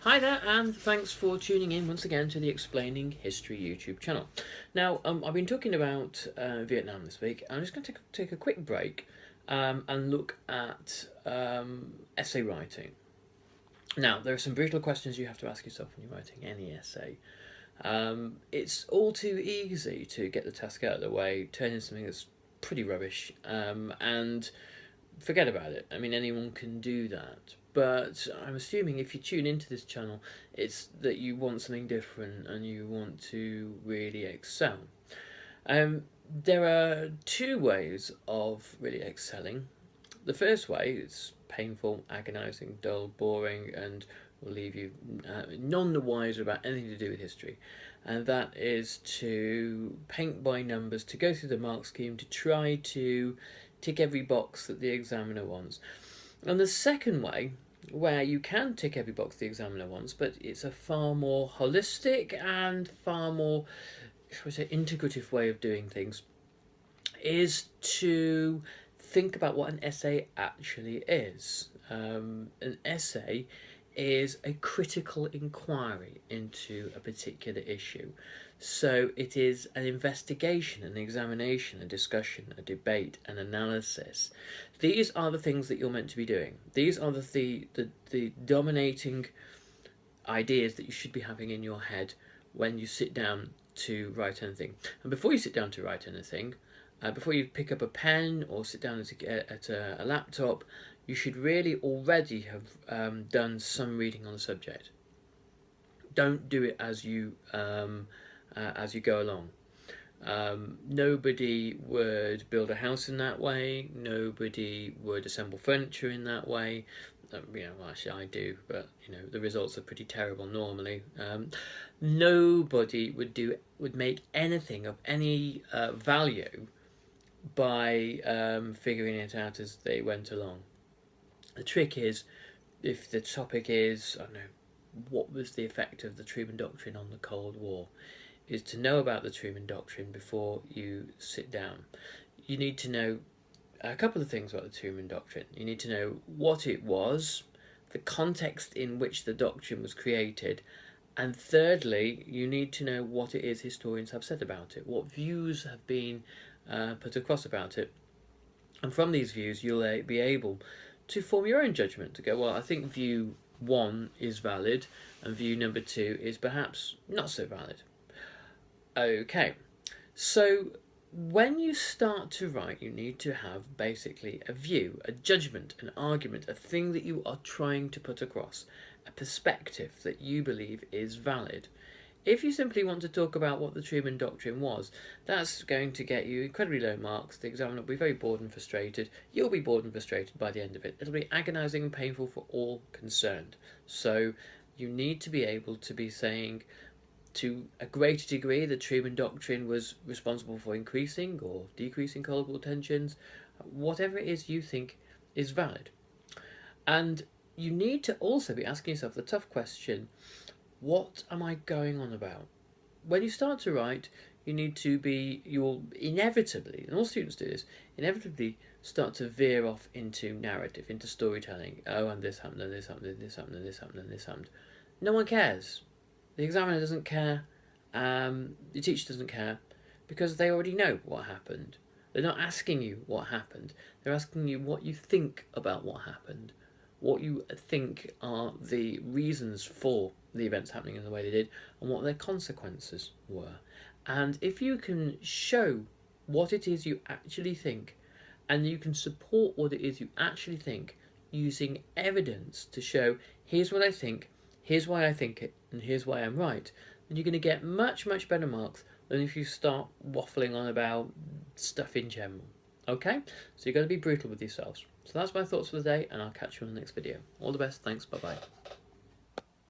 Hi there, and thanks for tuning in once again to the Explaining History YouTube channel. Now, I've been talking about Vietnam this week. I'm just going to take a quick break and look at essay writing. Now, there are some brutal questions you have to ask yourself when you're writing any essay. It's all too easy to get the task out of the way, turn in something that's pretty rubbish, and forget about it. I mean, anyone can do that. But I'm assuming if you tune into this channel, it's that you want something different and you want to really excel. There are two ways of really excelling. The first way is painful, agonising, dull, boring, and will leave you none the wiser about anything to do with history. And that is to paint by numbers, to go through the mark scheme, to try to tick every box that the examiner wants. And the second way, where you can tick every box the examiner wants, but it's a far more holistic and far more, shall we say, integrative way of doing things, is to think about what an essay actually is. An essay is a critical inquiry into a particular issue. So it is an investigation, an examination, a discussion, a debate, an analysis. These are the things that you're meant to be doing. These are the dominating ideas that you should be having in your head when you sit down to write anything. And before you sit down to write anything, before you pick up a pen or sit down at a laptop, you should really already have done some reading on the subject. Don't do it as you go along. Nobody would build a house in that way. Nobody would assemble furniture in that way. Well, actually I do, but the results are pretty terrible normally. Nobody would make anything of any value by figuring it out as they went along. The trick is, if the topic is, I don't know, what was the effect of the Truman Doctrine on the Cold War, is to know about the Truman Doctrine before you sit down. You need to know a couple of things about the Truman Doctrine. You need to know what it was, the context in which the doctrine was created, and thirdly, you need to know what it is historians have said about it, what views have been put across about it. And from these views, you'll be able to form your own judgment, to go, well, I think view 1 is valid, and view number 2 is perhaps not so valid. Okay, so when you start to write, you need to have basically a view, a judgment, an argument, a thing that you are trying to put across, a perspective that you believe is valid. If you simply want to talk about what the Truman Doctrine was, that's going to get you incredibly low marks. The examiner will be very bored and frustrated. You'll be bored and frustrated by the end of it. It'll be agonising and painful for all concerned. So you need to be able to be saying, to a greater degree, the Truman Doctrine was responsible for increasing or decreasing Cold War tensions, whatever it is you think is valid. And you need to also be asking yourself the tough question, what am I going on about? When you start to write, you'll inevitably, and all students do this, inevitably start to veer off into narrative, into storytelling. Oh, and this happened, and this happened, and this happened, and this happened, and this happened. No one cares. The examiner doesn't care. The teacher doesn't care, because they already know what happened. They're not asking you what happened. They're asking you what you think about what happened, what you think are the reasons for the events happening in the way they did, and what their consequences were. And if you can show what it is you actually think, and you can support what it is you actually think using evidence to show, here's what I think, here's why I think it, and here's why I'm right, then you're going to get much, much better marks than if you start waffling on about stuff in general. Okay? So you've got to be brutal with yourselves. So that's my thoughts for the day, and I'll catch you on the next video. All the best. Thanks. Bye-bye.